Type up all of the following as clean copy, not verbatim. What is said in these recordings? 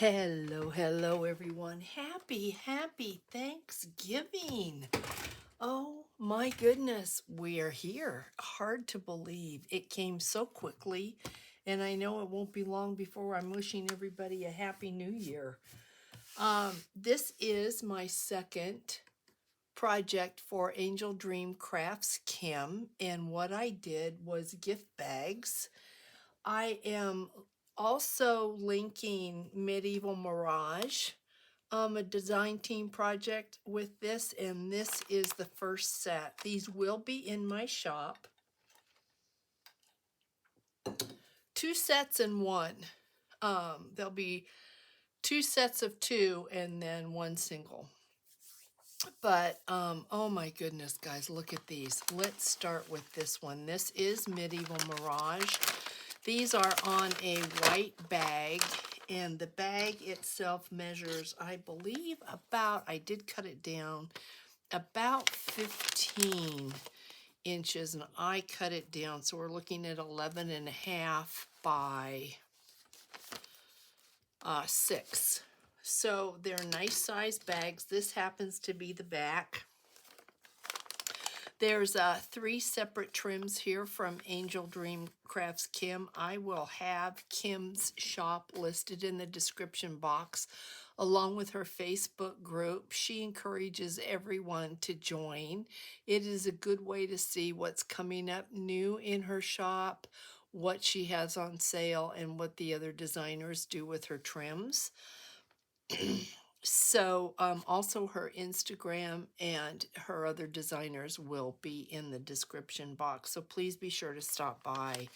Hello, hello, everyone. Happy Thanksgiving. Oh my goodness, we are here. Hard to believe. It came so quickly, and I know it won't be long before I'm wishing everybody a happy new year. This is my second project for Angel Dream Crafts Kim, and what I did was gift bags. I am also linking Medieval Mirage, a design team project with this, and this is the first set. These will be in my shop. Two sets in one. There'll be two sets of two and then one single. But oh my goodness, guys, look at these. Let's start with this one. This is Medieval Mirage. These are on a white bag, and the bag itself measures, I believe, about, I did cut it down, about 15 inches, and I cut it down. So we're looking at 11 and a half by 6. So they're nice size bags. This happens to be the back. There's 3 separate trims here from Angel Dream Crafts Kim. I will have Kim's shop listed in the description box along with her Facebook group. She encourages everyone to join. It is a good way to see what's coming up new in her shop, what she has on sale, and what the other designers do with her trims. So also her Instagram and her other designers will be in the description box. So please be sure to stop by.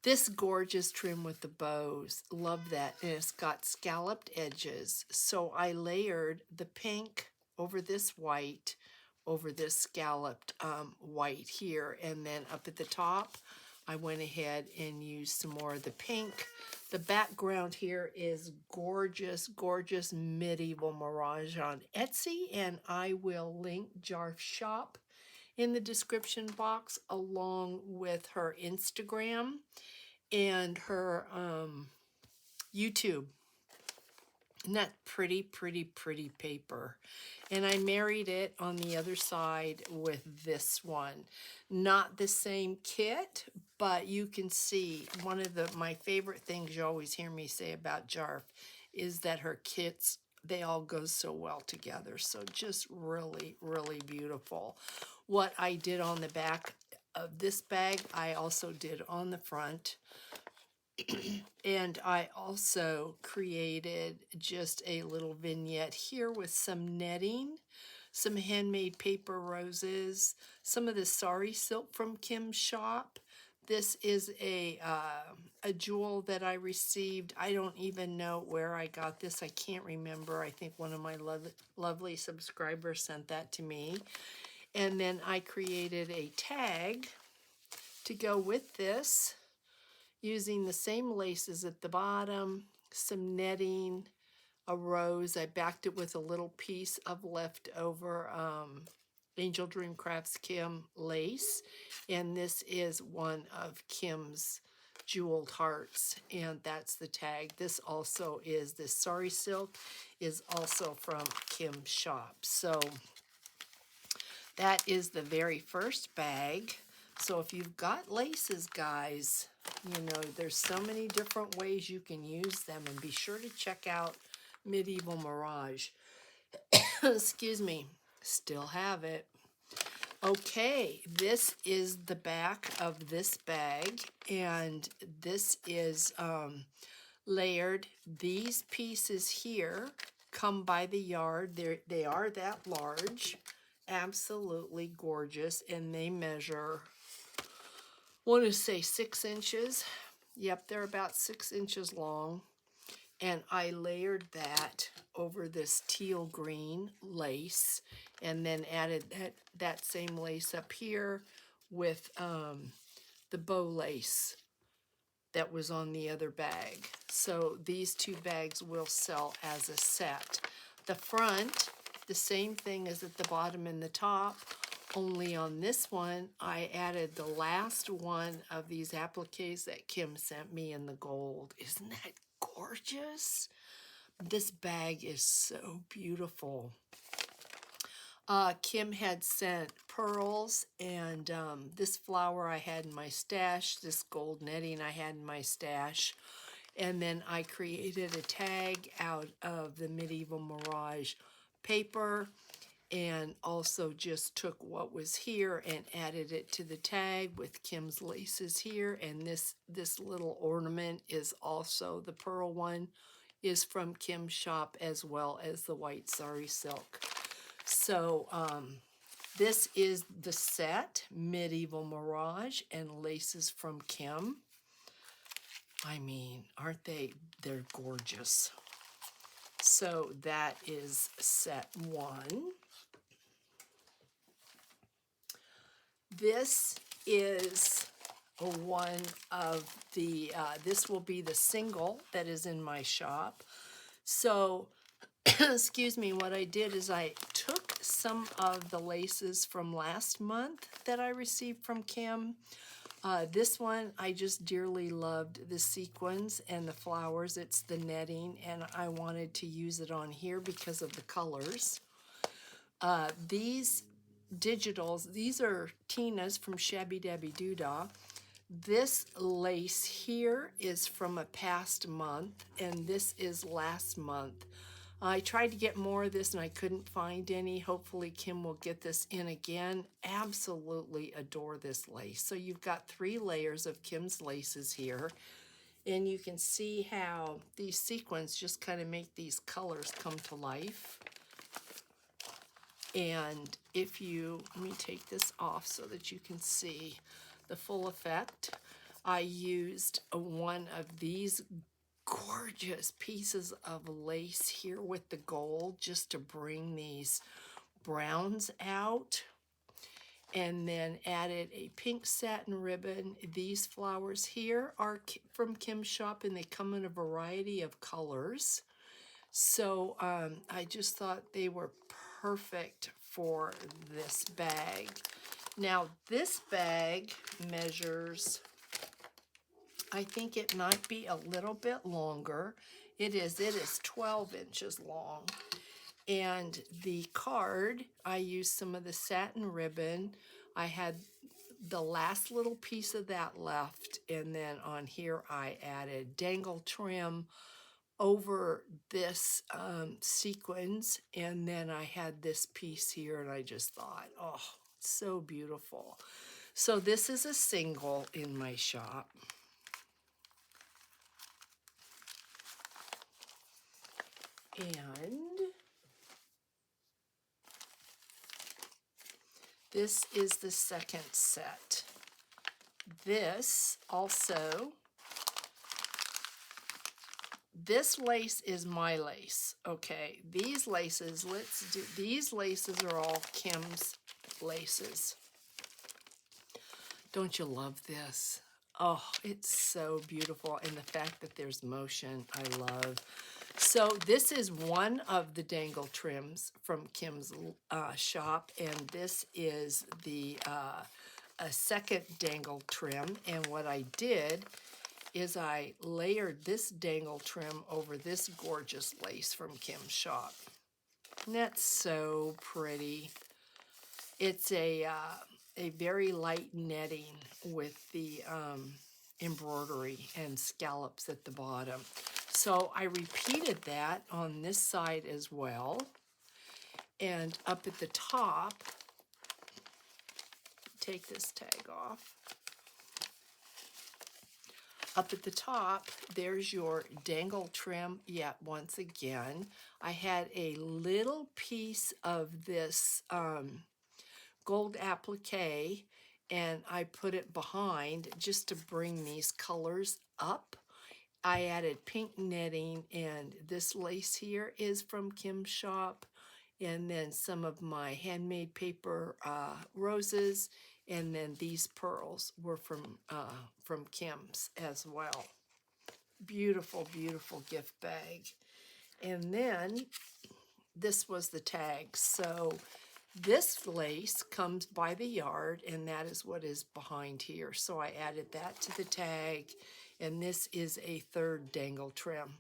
This gorgeous trim with the bows, love that. And it's got scalloped edges. So I layered the pink over this white, over this scalloped white here. And then up at the top, I went ahead and used some more of the pink. The background here is gorgeous, gorgeous Medieval Mirage on Etsy, and I will link Jarf Shop in the description box along with her Instagram and her YouTube. Isn't that pretty, pretty paper? And I married it on the other side with this one. Not the same kit, but you can see one of my favorite things you always hear me say about Jarf is that her kits, they all go so well together. So just really, really beautiful. What I did on the back of this bag, I also did on the front. And I also created just a little vignette here with some netting, some handmade paper roses, some of the sari silk from Kim's shop. This is a jewel that I received. I don't even know where I got this. I can't remember. I think one of my lovely subscribers sent that to me. And then I created a tag to go with this, using the same laces at the bottom, some netting, a rose. I backed it with a little piece of leftover Angel Dream Crafts Kim lace. And this is one of Kim's jeweled hearts, and that's the tag. This also is, this sari silk is also from Kim's shop. So that is the very first bag. So if you've got laces, guys, you know, there's so many different ways you can use them, and be sure to check out Medieval Mirage. Excuse me, still have it. Okay, this is the back of this bag, and this is layered. These pieces here come by the yard. They are that large. Absolutely gorgeous, and they measure, I want to say 6 inches. Yep, they're about 6 inches long, and I layered that over this teal green lace, and then added that same lace up here with the bow lace that was on the other bag. So these 2 bags will sell as a set. The front, the same thing as at the bottom and the top, only on this one, I added the last one of these appliques that Kim sent me in the gold. Isn't that gorgeous? This bag is so beautiful. Kim had sent pearls and this flower I had in my stash, this gold netting I had in my stash. And then I created a tag out of the Medieval Mirage paper and also just took what was here and added it to the tag with Kim's laces here. And this little ornament is also, the pearl one is from Kim's shop, as well as the white sari silk. So this is the set, Medieval Mirage and laces from Kim. I mean, aren't they? They're gorgeous. So that is set one. This is one of the, this will be the single that is in my shop. So, excuse me, what I did is I took some of the laces from last month that I received from Kim. This one, I just dearly loved the sequins and the flowers. It's the netting, and I wanted to use it on here because of the colors. These digitals, these are Tina's from Shabby Dabby Doodah. This lace here is from a past month, and this is last month. I tried to get more of this and I couldn't find any. Hopefully Kim will get this in again. Absolutely adore this lace. So you've got 3 layers of Kim's laces here, and you can see how these sequins just kind of make these colors come to life. And if you, let me take this off so that you can see the full effect. I used one of these gorgeous pieces of lace here with the gold just to bring these browns out, and then added a pink satin ribbon. These flowers here are from Kim's shop, and they come in a variety of colors. So I just thought they were perfect for this bag. Now this bag measures, I think it might be a little bit longer. It is 12 inches long. And the card, I used some of the satin ribbon. I had the last little piece of that left, and then on here I added dangle trim over this sequins, and then I had this piece here, and I just thought, oh, so beautiful. So this is a single in my shop. And this is the second set. This also, this lace is my lace. Okay, these laces, these laces are all Kim's laces. Don't you love this? Oh, it's so beautiful. And the fact that there's motion, I love. So this is one of the dangle trims from Kim's shop, and this is the a second dangle trim. And what I did is I layered this dangle trim over this gorgeous lace from Kim's shop. And that's so pretty. It's a very light netting with the embroidery and scallops at the bottom. So I repeated that on this side as well. And up at the top, take this tag off. Up at the top, there's your dangle trim yet once again. I had a little piece of this gold applique, and I put it behind just to bring these colors up. I added pink netting, and this lace here is from Kim's shop, and then some of my handmade paper roses, and then these pearls were from Kim's as well. Beautiful, beautiful gift bag. And then this was the tag. So this lace comes by the yard, and that is what is behind here. So I added that to the tag, and this is a third dangle trim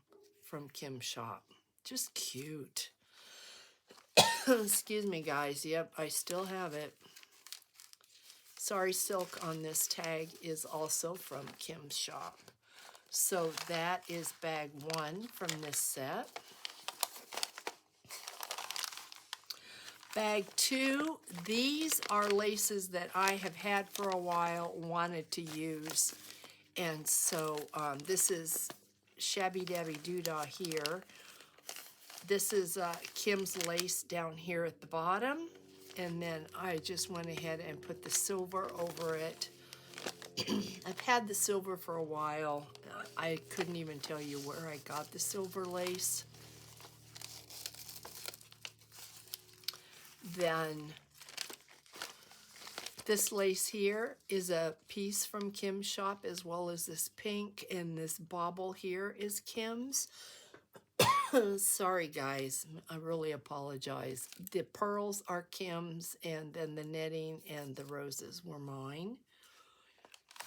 from Kim's shop. Just cute. Excuse me, guys. Yep, I still have it. Sari silk on this tag is also from Kim's shop. So that is bag 1 from this set. Bag 2, these are laces that I have had for a while, wanted to use. And so this is Shabby Dabby Doodah here. This is Kim's lace down here at the bottom. And then I just went ahead and put the silver over it. I've had the silver for a while. I couldn't even tell you where I got the silver lace. Then this lace here is a piece from Kim's shop, as well as this pink, and this bauble here is Kim's. Sorry guys, I really apologize. The pearls are Kim's, and then the netting and the roses were mine.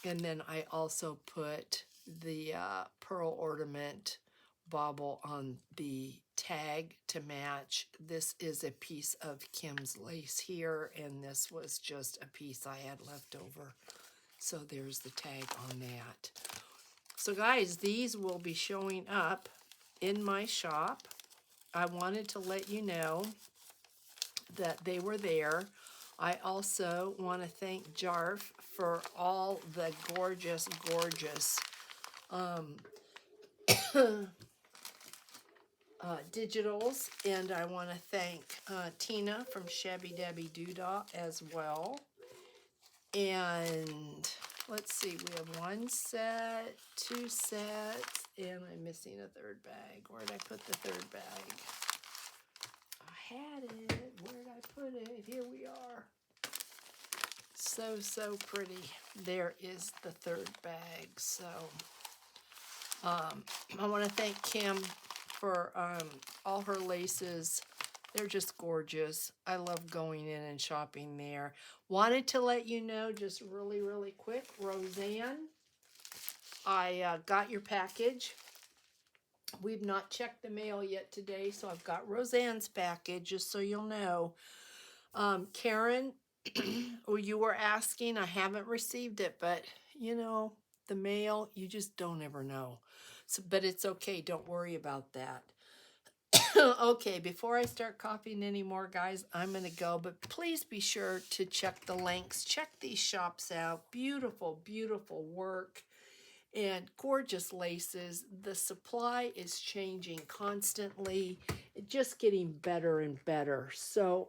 And then I also put the pearl ornament bauble on the tag to match. This is a piece of Kim's lace here, and this was just a piece I had left over. So there's the tag on that. So guys, these will be showing up in my shop. I wanted to let you know that they were there. I also want to thank Jarf for all the gorgeous, gorgeous digitals, and I want to thank Tina from Shabby Dabby Doodah as well. And let's see, we have 1 set, 2 sets, and I'm missing a 3rd bag. Where did I put the 3rd bag? I had it. Where did I put it? Here we are. So, so pretty. There is the 3rd bag. So, I want to thank Kim for all her laces. They're just gorgeous. I love going in and shopping there. Wanted to let you know just really, really quick, Roseanne, I got your package. We've not checked the mail yet today, so I've got Roseanne's package, just so you'll know. Karen, you were asking, I haven't received it, but you know, the mail, you just don't ever know. So, but it's okay, don't worry about that. Okay, before I start coughing anymore, guys, I'm going to go. But please be sure to check the links. Check these shops out. Beautiful, beautiful work and gorgeous laces. The supply is changing constantly. It's just getting better and better. So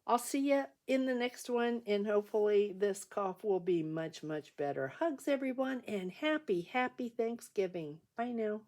I'll see you in the next one. And hopefully this cough will be much, much better. Hugs, everyone, and happy, happy Thanksgiving. Bye now.